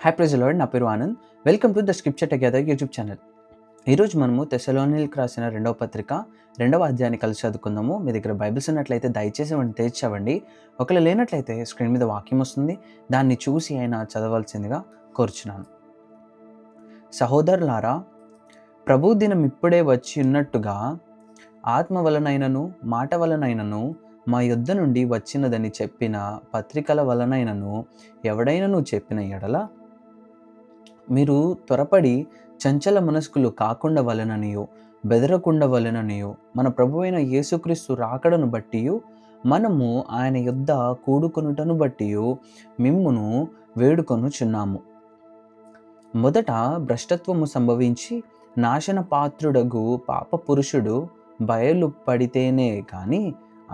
Hi praise lord, నా పేరు Anand. Welcome to the scripture together YouTube channel. ఈరోజు మనము తెస్సలోనికీయులకు రాసిన 2వ పత్రిక 2వ అధ్యాయాన్ని కలిసి చదువుకుందాము. మీ దగ్గర బైబిల్స్ ఉన్నట్లయితే దయచేసి వాటిని తెరిచవండి. ఒకవేళ లేనట్లయితే స్క్రీన్ మీద వాక్యం వస్తుంది, దాన్ని చూసి అయినా చదవాల్సిందిగా కోరుచున్నాను. సహోదరులారా, ప్రభు దినం ఇప్పుడే వచ్చి ఉన్నట్టుగా ఆత్మ వలనైనను మాట వలనైనను మా యొద్ద నుండి వచ్చినదని చెప్పిన పత్రికల వలనైనను ఎవడైనను చెప్పిన ఎడల మీరు త్వరపడి చంచల మనస్కులు కాకుండా వలననియో బెదరకుండా వలననియో మన ప్రభువైన యేసుక్రీస్తు రాకడను బట్టియు మనము ఆయన యొద్ద కూడుకొనుటను బట్టియు మిమ్మును వేడుకొనుచున్నాము. మొదట భ్రష్టత్వము సంభవించి నాశన పాత్రుడగు పాప పురుషుడు బయలు పడితేనే కానీ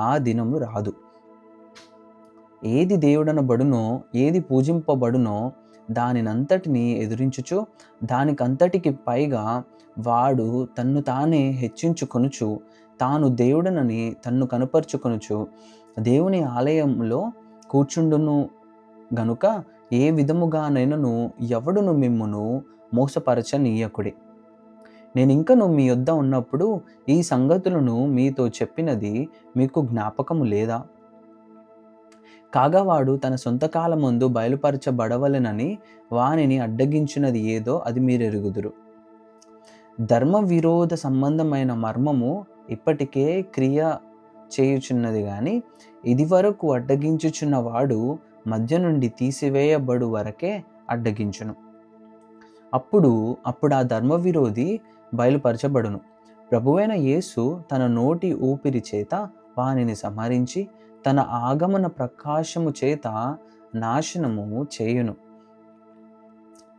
ఆ దినము రాదు. ఏది దేవుడనబడునో ఏది పూజింపబడునో దానినంతటిని ఎదురించుచు దానికంతటికి పైగా వాడు తన్ను తానే హెచ్చించుకొనుచు తాను దేవుడనని తన్ను కనపరుచుకొనుచు దేవుని ఆలయంలో కూర్చుండును గనుక ఏ విధముగానైనను ఎవడును మిమ్మును మోసపరచనీయకుడి. నేనింకను మీ యొద్ద ఉన్నప్పుడు ఈ సంగతులను మీతో చెప్పినది మీకు జ్ఞాపకము లేదా? కాగా వాడు తన సొంత కాలమందు బయలుపరచబడవలెనని వానిని అడ్డగించినది ఏదో అది మీరెరుగుదురు. ధర్మ విరోధ సంబంధమైన మర్మము ఇప్పటికే క్రియ చేయుచున్నది గాని ఇది వరకు అడ్డగించుచున్న వాడు మధ్య నుండి తీసివేయబడు వరకే అడ్డగించును. అప్పుడు ఆ ధర్మ విరోధి బయలుపరచబడును. ప్రభువైన యేసు తన నోటి ఊపిరి చేత వానిని సంహరించి తన ఆగమన ప్రకాశము చేత నాశనము చేయును.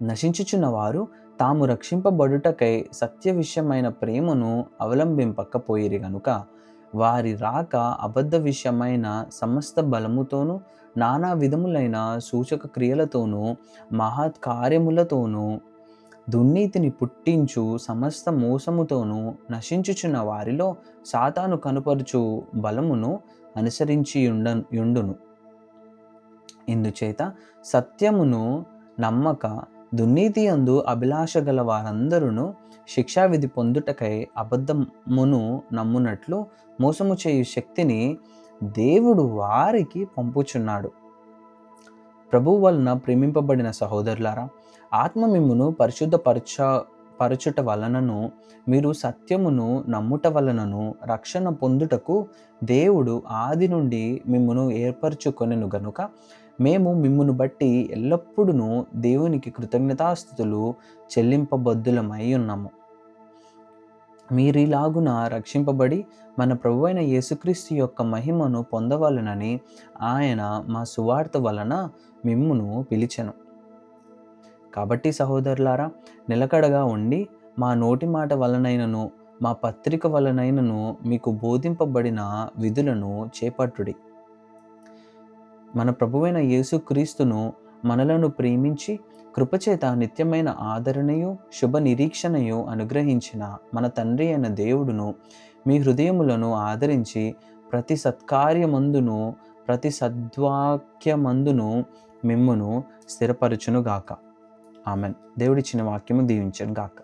నశించుచున్న వారు తాము రక్షింపబడుటకై సత్య విషయమైన ప్రేమను అవలంబింపకపోయిరి గనుక వారి రాక అబద్ధ విషయమైన సమస్త బలముతోనూ నానా విధములైన సూచక క్రియలతోనూ మహత్ కార్యములతోనూ దుర్నీతిని పుట్టించు సమస్త మోసముతోనూ నశించుచున్న వారిలో సాతాను కనుపరుచు బలమును అనుసరించి యుండును. ఇందుచేత సత్యమును నమ్మక దుర్నీతి యందు అభిలాష గల వారందరూ శిక్షావిధి పొందుటకై అబద్ధమును నమ్మునట్లు మోసము చేయు శక్తిని దేవుడు వారికి పంపుచున్నాడు. ప్రభువు వలన ప్రేమింపబడిన సహోదరులారా, ఆత్మ మిమ్మును పరిశుద్ధపరచుట వలనను మీరు సత్యమును నమ్ముట వలనను రక్షణ పొందుటకు దేవుడు ఆది నుండి మిమ్మును ఏర్పరచుకొనెను గనుక మేము మిమ్మును బట్టి ఎల్లప్పుడూ దేవునికి కృతజ్ఞతాస్తుతులు చెల్లింపబద్దులమై ఉన్నాము. మీరిలాగున రక్షింపబడి మన ప్రభువైన యేసుక్రీస్తు యొక్క మహిమను పొందవలనని ఆయన మా సువార్త వలన మిమ్మును పిలిచెను. కాబట్టి సహోదరులారా, నిలకడగా ఉండి మా నోటి మాట వలనైనను మా పత్రిక వలనైనను మీకు బోధింపబడిన విధులను చేపట్టుడి. మన ప్రభువైన యేసుక్రీస్తును మనలను ప్రేమించి కృపచేత నిత్యమైన ఆదరణయు శుభ నిరీక్షణయు అనుగ్రహించిన మన తండ్రి అయిన దేవుడును మీ హృదయములను ఆదరించి ప్రతి సత్కార్యమందును ప్రతి సద్వాక్యమందును మిమ్మును స్థిరపరచునుగాక. ఆమెన్. దేవుడిచ్చిన వాక్యము దీవించను గాక.